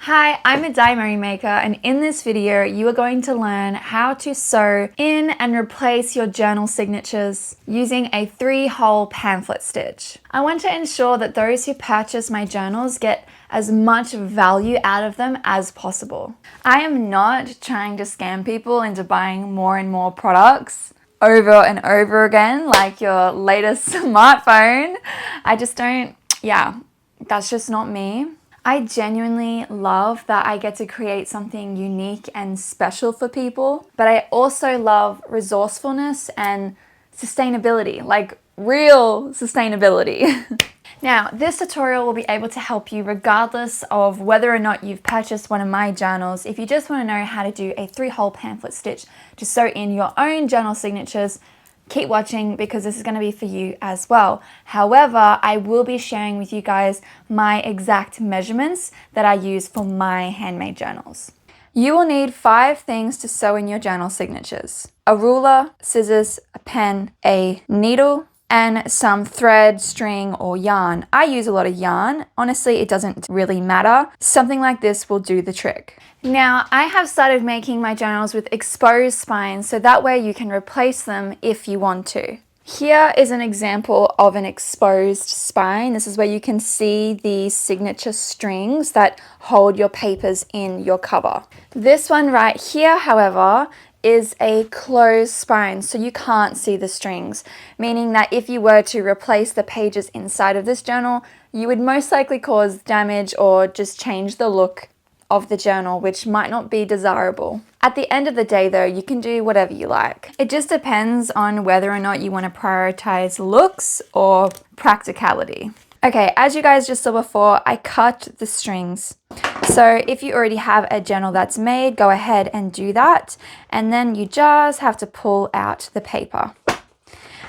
Hi, I'm a diary maker, and in this video you are going to learn how to sew in and replace your journal signatures using a 3-hole pamphlet stitch. I want to ensure that those who purchase my journals get as much value out of them as possible. I am not trying to scam people into buying more and more products over and over again like your latest smartphone. I just don't, that's just not me. I genuinely love that I get to create something unique and special for people, but I also love resourcefulness and sustainability, like real sustainability. Now, this tutorial will be able to help you regardless of whether or not you've purchased one of my journals. If you just want to know how to do a 3-hole pamphlet stitch to sew in your own journal signatures, keep watching because this is going to be for you as well. However, I will be sharing with you guys my exact measurements that I use for my handmade journals. You will need 5 things to sew in your journal signatures: a ruler, scissors, a pen, a needle, and some thread, string, or yarn. I use a lot of yarn. Honestly, it doesn't really matter. Something like this will do the trick. Now, I have started making my journals with exposed spines, so that way you can replace them if you want to. Here is an example of an exposed spine. This is where you can see the signature strings that hold your papers in your cover. This one right here, however, is a closed spine, so you can't see the strings, meaning that if you were to replace the pages inside of this journal, you would most likely cause damage or just change the look of the journal, which might not be desirable. At the end of the day though, you can do whatever you like. It just depends on whether or not you want to prioritize looks or practicality. Okay, as you guys just saw before, I cut the strings. So if you already have a journal that's made, go ahead and do that. And then you just have to pull out the paper.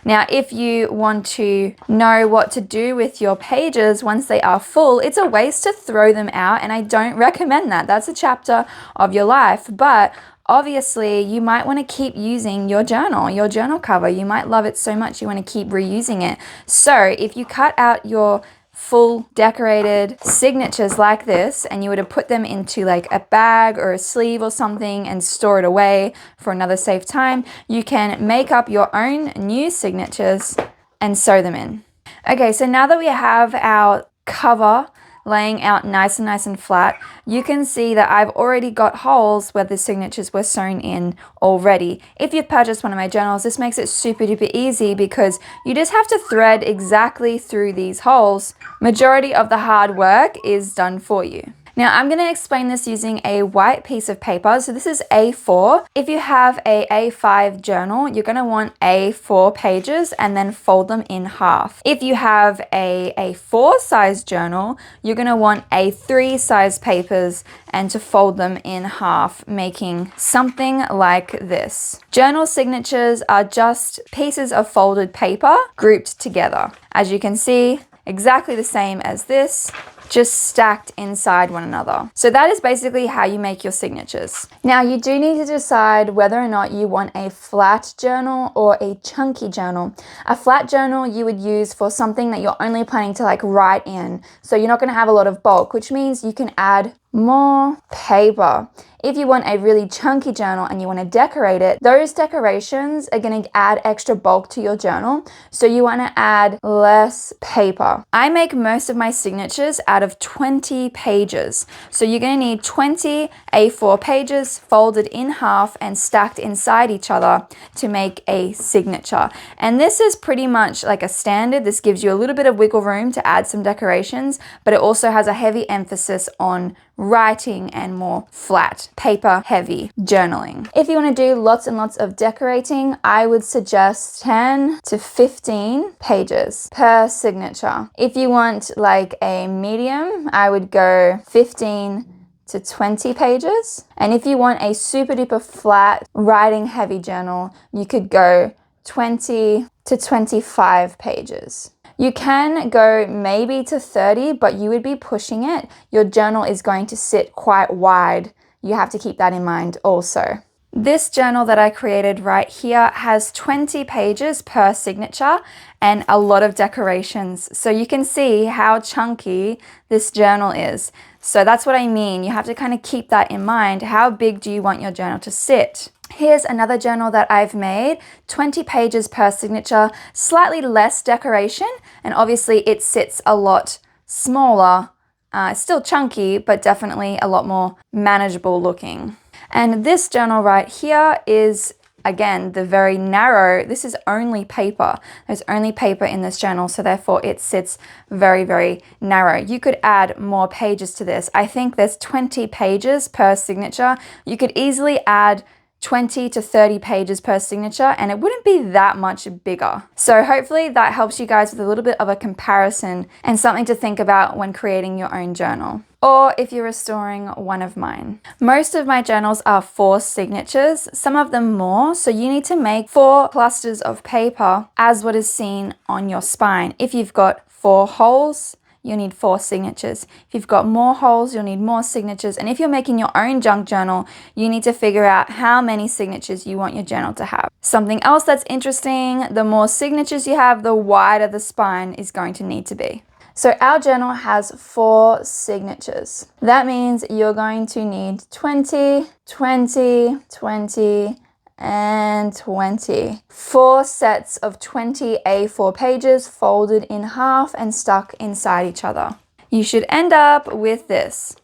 Now, if you want to know what to do with your pages once they are full, it's a waste to throw them out, and I don't recommend that. That's a chapter of your life, but obviously you might want to keep using your journal cover. You might love it so much you want to keep reusing it. So if you cut out your full decorated signatures like this and you were to put them into like a bag or a sleeve or something and store it away for another safe time, you can make up your own new signatures and sew them in. Okay, so now that we have our cover laying out nice and flat, you can see that I've already got holes where the signatures were sewn in already. If you've purchased one of my journals, this makes it super duper easy because you just have to thread exactly through these holes. Majority of the hard work is done for you. Now I'm going to explain this using a white piece of paper. So this is A4. If you have a A5 journal, you're going to want A4 pages and then fold them in half. If you have a A4 size journal, you're going to want A3 size papers and to fold them in half, making something like this. Journal signatures are just pieces of folded paper grouped together. As you can see, exactly the same as this, just stacked inside one another. So that is basically how you make your signatures. Now you do need to decide whether or not you want a flat journal or a chunky journal. A flat journal you would use for something that you're only planning to like write in. So you're not going to have a lot of bulk, which means you can add more paper. If you want a really chunky journal and you want to decorate it, those decorations are going to add extra bulk to your journal, so you want to add less paper. I make most of my signatures out of 20 pages, so you're going to need 20 A4 pages folded in half and stacked inside each other to make a signature. And this is pretty much like a standard. This gives you a little bit of wiggle room to add some decorations, but it also has a heavy emphasis on writing and more flat, paper heavy journaling. If you want to do lots and lots of decorating, I would suggest 10 to 15 pages per signature. If you want like a medium, I would go 15 to 20 pages. And if you want a super duper flat writing heavy journal, you could go 20 to 25 pages. You can go maybe to 30, but you would be pushing it. Your journal is going to sit quite wide. You have to keep that in mind also. This journal that I created right here has 20 pages per signature and a lot of decorations. So you can see how chunky this journal is. So that's what I mean. You have to kind of keep that in mind. How big do you want your journal to sit? Here's another journal that I've made, 20 pages per signature, slightly less decoration, and obviously it sits a lot smaller. It's still chunky, but definitely a lot more manageable looking. And this journal right here is, again, the very narrow, this is only paper. There's only paper in this journal, so therefore it sits very, very narrow. You could add more pages to this. I think there's 20 pages per signature. You could easily add 20 to 30 pages per signature, and it wouldn't be that much bigger. So hopefully that helps you guys with a little bit of a comparison and something to think about when creating your own journal, or if you're restoring one of mine. Most of my journals are 4 signatures, some of them more, so you need to make 4 clusters of paper as what is seen on your spine. If you've got 4 holes, you'll need 4 signatures. If you've got more holes, you'll need more signatures. And if you're making your own junk journal, you need to figure out how many signatures you want your journal to have. Something else that's interesting, the more signatures you have, the wider the spine is going to need to be. So our journal has 4 signatures. That means you're going to need 20, 20, 20, and 20. 4 sets of 20 A4 pages folded in half and stuck inside each other. You should end up with this.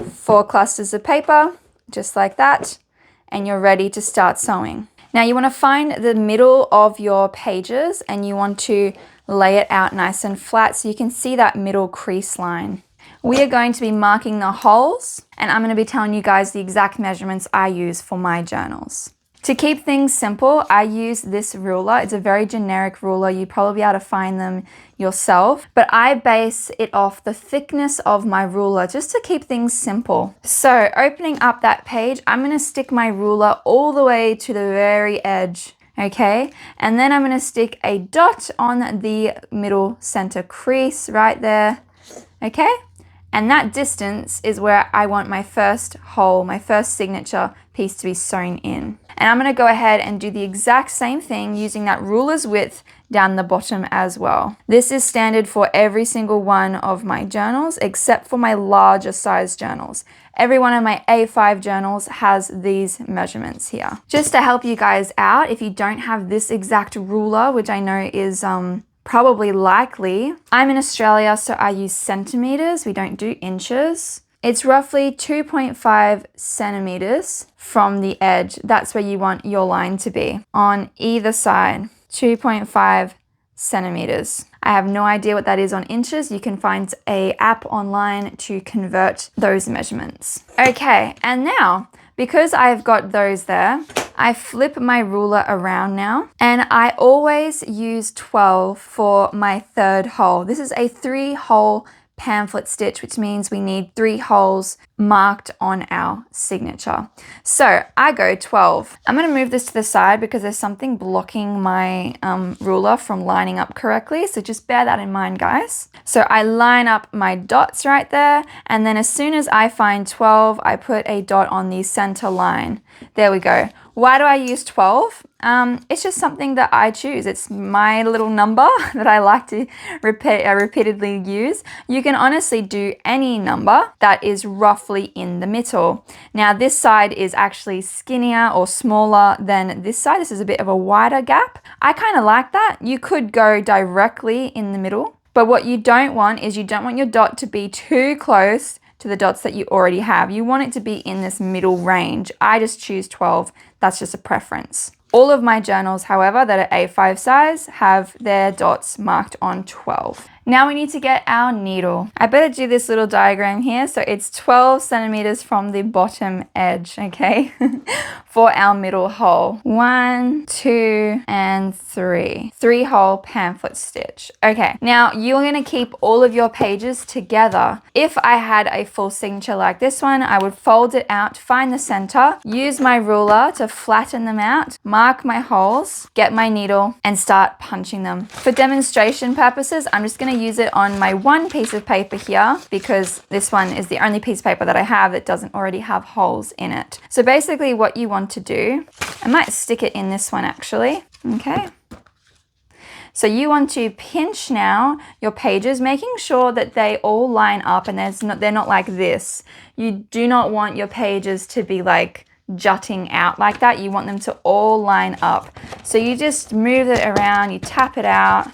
4 clusters of paper, just like that, and you're ready to start sewing. Now you want to find the middle of your pages and you want to lay it out nice and flat so you can see that middle crease line. We are going to be marking the holes, and I'm going to be telling you guys the exact measurements I use for my journals. To keep things simple, I use this ruler. It's a very generic ruler. You'd probably be able to find them yourself, but I base it off the thickness of my ruler just to keep things simple. So opening up that page, I'm going to stick my ruler all the way to the very edge, okay? And then I'm going to stick a dot on the middle center crease right there, okay? And that distance is where I want my first hole, my first signature piece to be sewn in. And I'm going to go ahead and do the exact same thing using that ruler's width down the bottom as well. This is standard for every single one of my journals except for my larger size journals. Every one of my A5 journals has these measurements here. Just to help you guys out, if you don't have this exact ruler, which I know is probably likely, I'm in Australia, so I use centimeters. We don't do inches. It's roughly 2.5 centimeters from the edge. That's where you want your line to be on either side. 2.5 centimeters. I have no idea what that is on inches. You can find an app online to convert those measurements. Okay, and now, because I've got those there, I flip my ruler around now, and I always use 12 for my third hole. This is a 3-hole pamphlet stitch, which means we need 3 holes marked on our signature. So I go 12. I'm going to move this to the side because there's something blocking my ruler from lining up correctly. So just bear that in mind, guys. So I line up my dots right there. And then as soon as I find 12, I put a dot on the center line. There we go. Why do I use 12? It's just something that I choose. It's my little number that I like to repeatedly use. You can honestly do any number that is roughly in the middle. Now this side is actually skinnier or smaller than this side. This is a bit of a wider gap. I kind of like that. You could go directly in the middle, but what you don't want is you don't want your dot to be too close to the dots that you already have. You want it to be in this middle range. I just choose 12. That's just a preference. All of my journals, however, that are A5 size have their dots marked on 12. Now we need to get our needle. I better do this little diagram here. So it's 12 centimeters from the bottom edge, okay, for our middle hole. 1, 2, and 3. 3-hole pamphlet stitch. Okay, now you're gonna keep all of your pages together. If I had a full signature like this one, I would fold it out, find the center, use my ruler to flatten them out, mark my holes, get my needle, and start punching them. For demonstration purposes, I'm just gonna use it on my one piece of paper here because this one is the only piece of paper that I have that doesn't already have holes in it. So basically what you want to do, I might stick it in this one actually, okay? So you want to pinch now your pages, making sure that they all line up and they're not like this. You do not want your pages to be like jutting out like that. You want them to all line up. So you just move it around, you tap it out,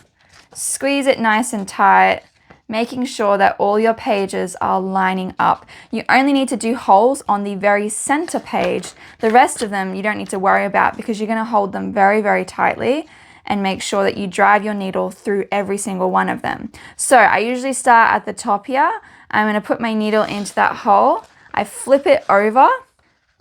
squeeze it nice and tight, making sure that all your pages are lining up. You only need to do holes on the very center page. The rest of them you don't need to worry about because you're going to hold them very, very tightly and make sure that you drive your needle through every single one of them. So I usually start at the top here. I'm going to put my needle into that hole. I flip it over,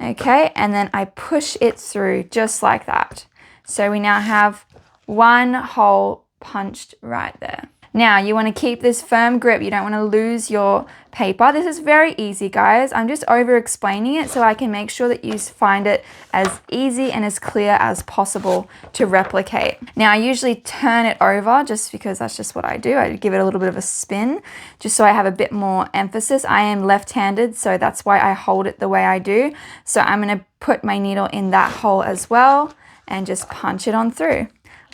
okay, and then I push it through just like that. So we now have one hole punched right there. Now you want to keep this firm grip. You don't want to lose your paper. This is very easy, guys. I'm just over explaining it so I can make sure that you find it as easy and as clear as possible to replicate. Now I usually turn it over just because that's just what I do. I give it a little bit of a spin just so I have a bit more emphasis. I am left-handed, so that's why I hold it the way I do. So I'm going to put my needle in that hole as well and just punch it on through.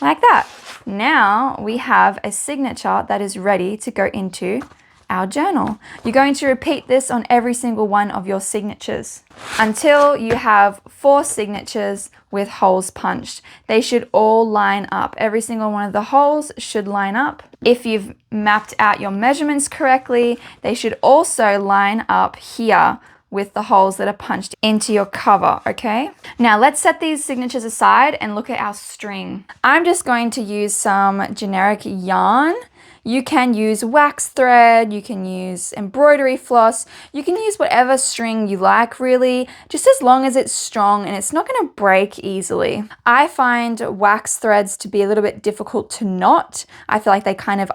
Like that. Now we have a signature that is ready to go into our journal. You're going to repeat this on every single one of your signatures until you have 4 signatures with holes punched. They should all line up. Every single one of the holes should line up. If you've mapped out your measurements correctly, they should also line up here with the holes that are punched into your cover, okay? Now let's set these signatures aside and look at our string. I'm just going to use some generic yarn. You can use wax thread, you can use embroidery floss, you can use whatever string you like really, just as long as it's strong and it's not gonna break easily. I find wax threads to be a little bit difficult to knot. I feel like they kind of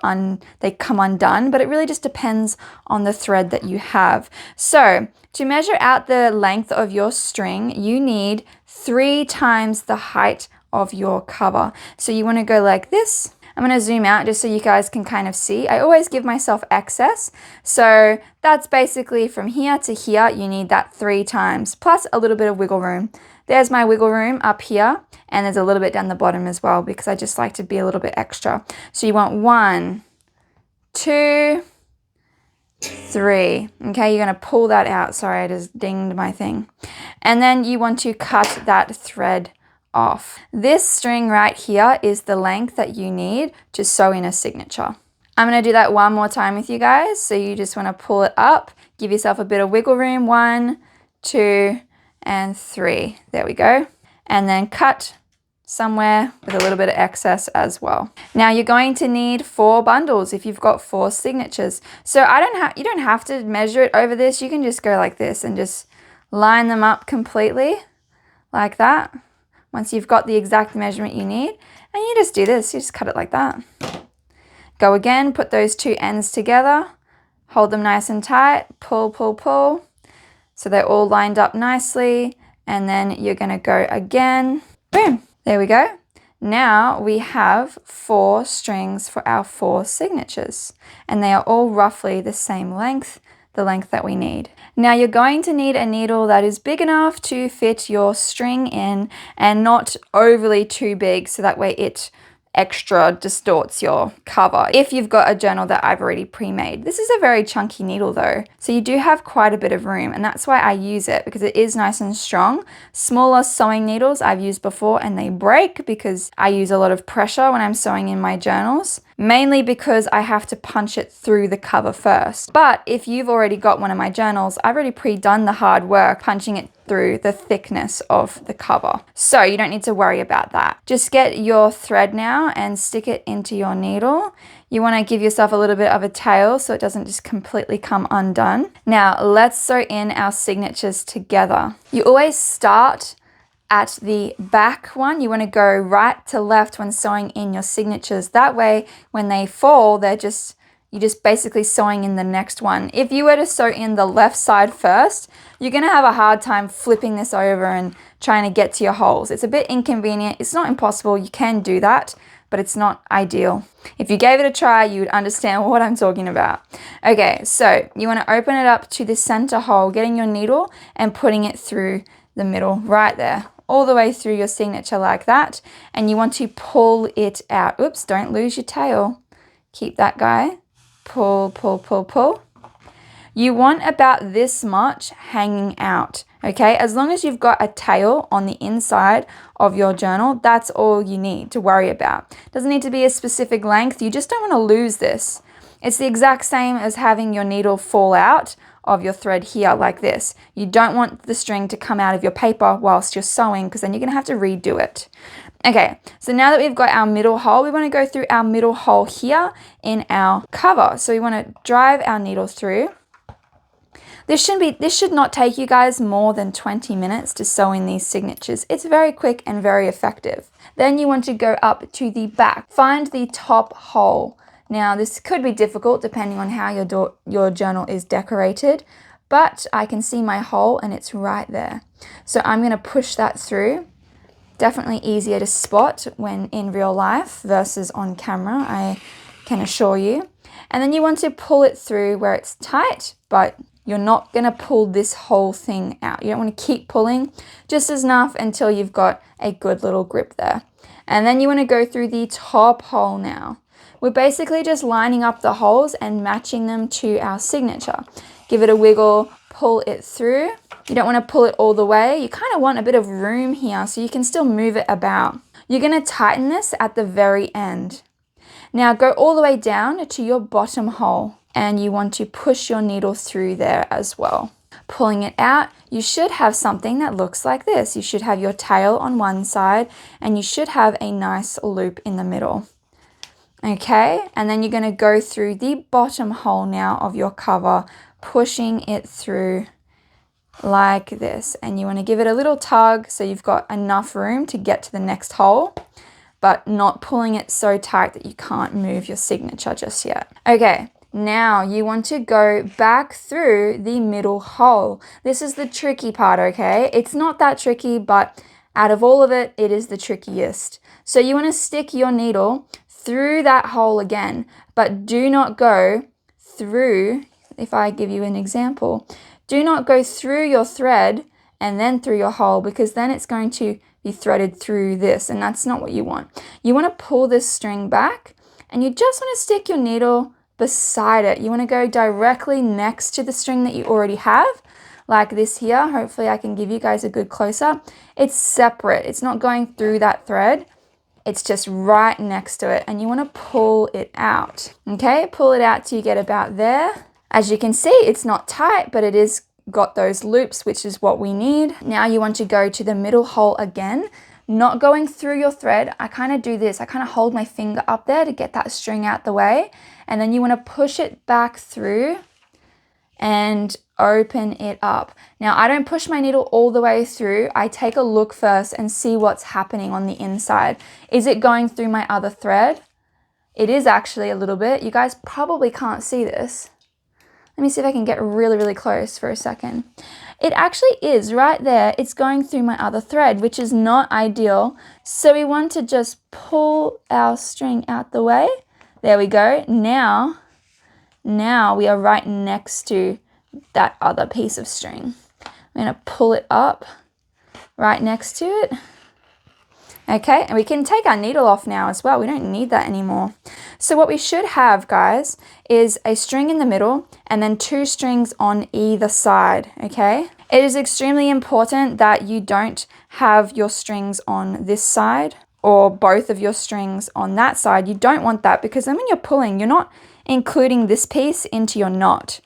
they come undone, but it really just depends on the thread that you have. So to measure out the length of your string, you need 3 times the height of your cover. So you wanna go like this. I'm going to zoom out just so you guys can kind of see. I always give myself excess. So that's basically from here to here, you need that 3 times, plus a little bit of wiggle room. There's my wiggle room up here, and there's a little bit down the bottom as well because I just like to be a little bit extra. So you want 1, 2, 3. Okay, you're going to pull that out. Sorry, I just dinged my thing. And then you want to cut that thread off. This string right here is the length that you need to sew in a signature. I'm going to do that one more time with you guys. So you just want to pull it up, give yourself a bit of wiggle room. 1, 2, and 3. There we go. And then cut somewhere with a little bit of excess as well. Now you're going to need 4 bundles if you've got 4 signatures. So you don't have to measure it over this. You can just go like this and just line them up completely like that. Once you've got the exact measurement you need, and you just do this, you just cut it like that. Go again, put those 2 ends together, hold them nice and tight, pull, pull, pull, so they're all lined up nicely, and then you're gonna go again, boom, there we go. Now we have 4 strings for our 4 signatures, and they are all roughly the same length, the length that we need. Now you're going to need a needle that is big enough to fit your string in and not overly too big so that way it extra distorts your cover if you've got a journal that I've already pre-made. This is a very chunky needle though, so you do have quite a bit of room, and that's why I use it because it is nice and strong. Smaller sewing needles I've used before and they break because I use a lot of pressure when I'm sewing in my journals, mainly because I have to punch it through the cover first. But if you've already got one of my journals, I've already pre-done the hard work punching it through the thickness of the cover. So you don't need to worry about that. Just get your thread now and stick it into your needle. You want to give yourself a little bit of a tail so it doesn't just completely come undone. Now let's sew in our signatures together. You always start at the back one. You want to go right to left when sewing in your signatures. That way, when they fall, you're just basically sewing in the next one. If you were to sew in the left side first, you're gonna have a hard time flipping this over and trying to get to your holes. It's a bit inconvenient. It's not impossible. You can do that, but it's not ideal. If you gave it a try, you would understand what I'm talking about. Okay, so you want to open it up to the center hole, getting your needle and putting it through the middle right there, all the way through your signature like that, and you want to pull it out. Oops, don't lose your tail. Keep that guy. Pull, pull, pull, pull. You want about this much hanging out, okay? As long as you've got a tail on the inside of your journal, that's all you need to worry about. Doesn't need to be a specific length. You just don't want to lose this. It's the exact same as having your needle fall out of your thread here like this. You don't want the string to come out of your paper whilst you're sewing, because then you're going to have to redo it. Okay, so now that we've got our middle hole, we want to go through our middle hole here in our cover. So we want to drive our needle through. This should not take you guys more than 20 minutes to sew in these signatures. It's very quick and very effective. Then you want to go up to the back. Find the top hole. Now this could be difficult depending on how your journal is decorated, but I can see my hole and it's right there. So I'm going to push that through. Definitely easier to spot when in real life versus on camera, I can assure you. And then you want to pull it through where it's tight, but you're not going to pull this whole thing out. You don't want to keep pulling, just enough until you've got a good little grip there. And then you want to go through the top hole now. We're basically just lining up the holes and matching them to our signature. Give it a wiggle, pull it through. You don't want to pull it all the way. You kind of want a bit of room here so you can still move it about. You're going to tighten this at the very end. Now go all the way down to your bottom hole, and you want to push your needle through there as well. Pulling it out, you should have something that looks like this. You should have your tail on one side, and you should have a nice loop in the middle. Okay, and then you're going to go through the bottom hole now of your cover, pushing it through like this. And you want to give it a little tug so you've got enough room to get to the next hole, but not pulling it so tight that you can't move your signature just yet. Okay, now you want to go back through the middle hole. This is the tricky part, okay? It's not that tricky, but out of all of it, it is the trickiest. So you want to stick your needle through that hole again, but do not go through, if I give you an example, do not go through your thread and then through your hole, because then it's going to be threaded through this, and that's not what you want. You want to pull this string back, and you just want to stick your needle beside it. You want to go directly next to the string that you already have, like this here. Hopefully I can give you guys a good close-up. It's separate. It's not going through that thread. It's just right next to it, and you want to pull it out. Okay, pull it out till you get about there. As you can see, it's not tight, but it is got those loops, which is what we need. Now you want to go to the middle hole again, not going through your thread. I kind of do this. I kind of hold my finger up there to get that string out the way, and then you want to push it back through and open it up. Now I don't push my needle all the way through. I take a look first and see what's happening on the inside. Is it going through my other thread? It is actually a little bit. You guys probably can't see this. Let me see if I can get really, really close for a second. It actually is right there. It's going through my other thread, which is not ideal. So we want to just pull our string out the way. There we go. Now we are right next to that other piece of string. I'm going to pull it up right next to it. Okay, and we can take our needle off now as well. We don't need that anymore. So what we should have, guys, is a string in the middle and then 2 strings on either side, okay? It is extremely important that you don't have your strings on this side or both of your strings on that side. You don't want that, because then when you're pulling, you're not including this piece into your knot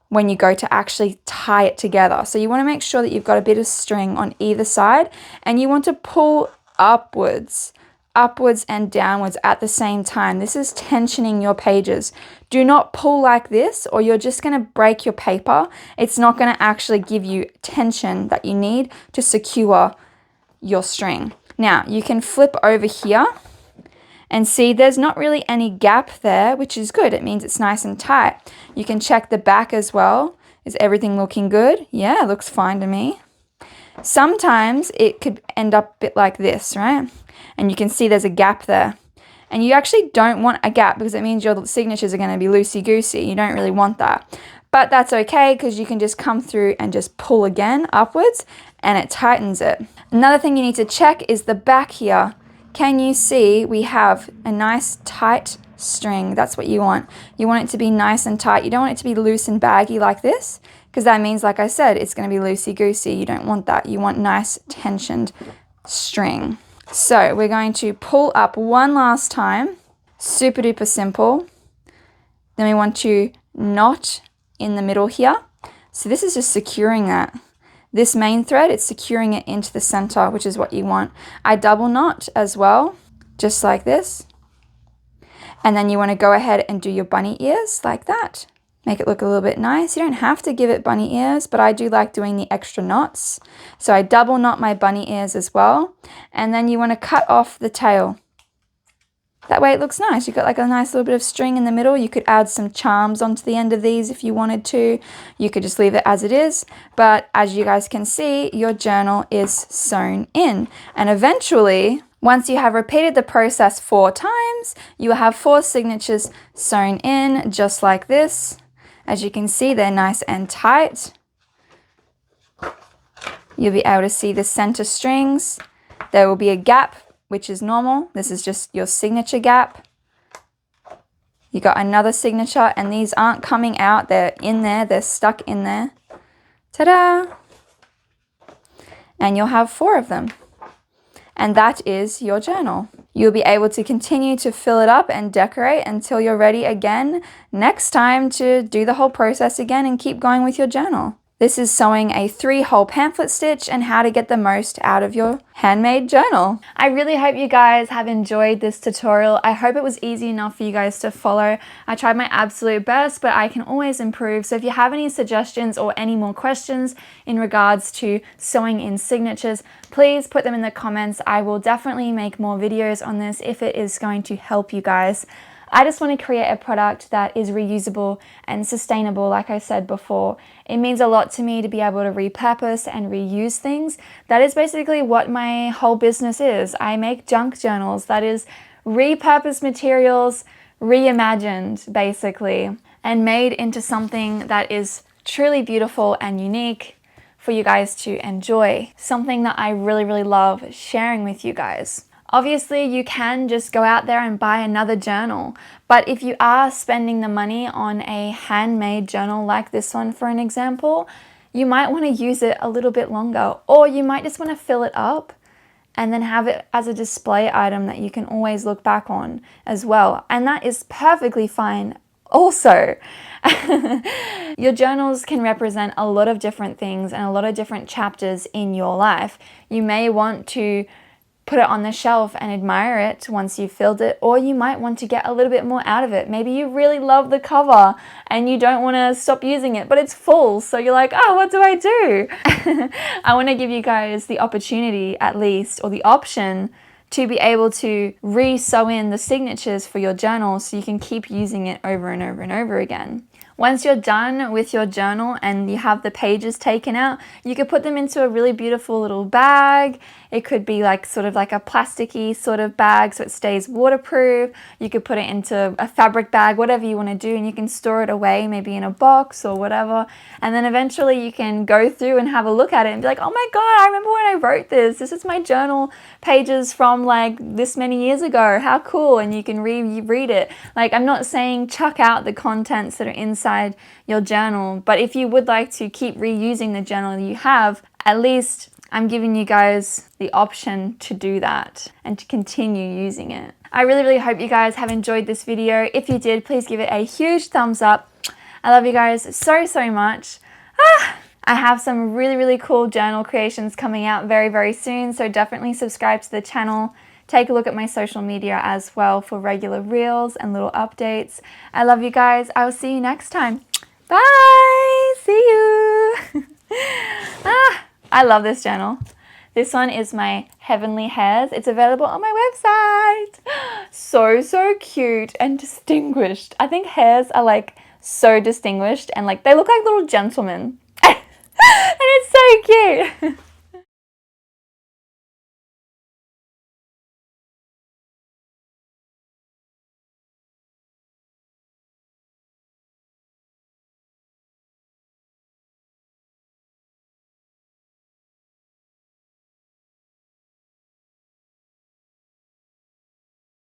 when you go to actually tie it together. So you want to make sure that you've got a bit of string on either side, and you want to pull upwards and downwards at the same time. This is tensioning your pages. Do not pull like this, or you're just going to break your paper. It's not going to actually give you tension that you need to secure your string. Now you can flip over here and see there's not really any gap there, which is good. It means it's nice and tight. You can check the back as well. Is everything looking good? Yeah, it looks fine to me. Sometimes it could end up a bit like this, right? And you can see there's a gap there. And you actually don't want a gap, because it means your signatures are going to be loosey-goosey. You don't really want that. but that's okay because you can just come through and just pull again upwards and it tightens it. Another thing you need to check is the back here. Can you see we have a nice tight string? That's what you want. You want it to be nice and tight. You don't want it to be loose and baggy like this, because that means, like I said, it's going to be loosey-goosey. You don't want that. You want nice tensioned string. So we're going to pull up one last time. Super duper simple. Then we want to knot in the middle here. So this is just securing that. This main thread, it's securing it into the center, which is what you want. I double knot as well, just like this. And then you want to go ahead and do your bunny ears like that. Make it look a little bit nice. You don't have to give it bunny ears, but I do like doing the extra knots. So I double knot my bunny ears as well. And then you want to cut off the tail. That way it looks nice. You've got like a nice little bit of string in the middle. You could add some charms onto the end of these if you wanted to. You could just leave it as it is. But as you guys can see, your journal is sewn in. And eventually, once you have repeated the process 4 times, you will have 4 signatures sewn in just like this. As you can see, they're nice and tight. You'll be able to see the center strings. There will be a gap, which is normal. This is just your signature gap. You got another signature, and these aren't coming out. They're in there. They're stuck in there. Ta-da! And you'll have 4 of them. And that is your journal. You'll be able to continue to fill it up and decorate until you're ready again next time to do the whole process again and keep going with your journal. This is sewing a 3-hole pamphlet stitch and how to get the most out of your handmade journal. I really hope you guys have enjoyed this tutorial. I hope it was easy enough for you guys to follow. I tried my absolute best, but I can always improve. So if you have any suggestions or any more questions in regards to sewing in signatures, please put them in the comments. I will definitely make more videos on this if it is going to help you guys. I just want to create a product that is reusable and sustainable, like I said before. It means a lot to me to be able to repurpose and reuse things. That is basically what my whole business is. I make junk journals. That is repurposed materials, reimagined basically, and made into something that is truly beautiful and unique for you guys to enjoy. Something that I really, really love sharing with you guys. Obviously, you can just go out there and buy another journal, but if you are spending the money on a handmade journal like this one, for an example, you might want to use it a little bit longer, or you might just want to fill it up and then have it as a display item that you can always look back on as well. And that is perfectly fine also. Your journals can represent a lot of different things and a lot of different chapters in your life. You may want to put it on the shelf and admire it once you've filled it, or you might want to get a little bit more out of it. Maybe you really love the cover and you don't want to stop using it, but it's full, so you're like, oh, what do I do? I want to give you guys the opportunity, at least, or the option to be able to re-sew in the signatures for your journal so you can keep using it over and over and over again. Once you're done with your journal and you have the pages taken out, you could put them into a really beautiful little bag. It could be like sort of like a plasticky sort of bag so it stays waterproof. You could put it into a fabric bag, whatever you want to do, and you can store it away, maybe in a box or whatever. And then eventually you can go through and have a look at it and be like, oh my God, I remember when I wrote this. This is my journal pages from like this many years ago. How cool. And you can reread it. Like, I'm not saying chuck out the contents that are inside your journal, but if you would like to keep reusing the journal you have, at least I'm giving you guys the option to do that and to continue using it. I really, really hope you guys have enjoyed this video. If you did, please give it a huge thumbs up. I love you guys so, so much. I have some really, really cool journal creations coming out very, very soon, so definitely subscribe to the channel. Take a look at my social media as well for regular reels and little updates. I love you guys. I will see you next time. Bye. See you. I love this journal. This one is my Heavenly Hairs. It's available on my website. So, so cute and distinguished. I think hairs are like so distinguished and like they look like little gentlemen. And it's so cute.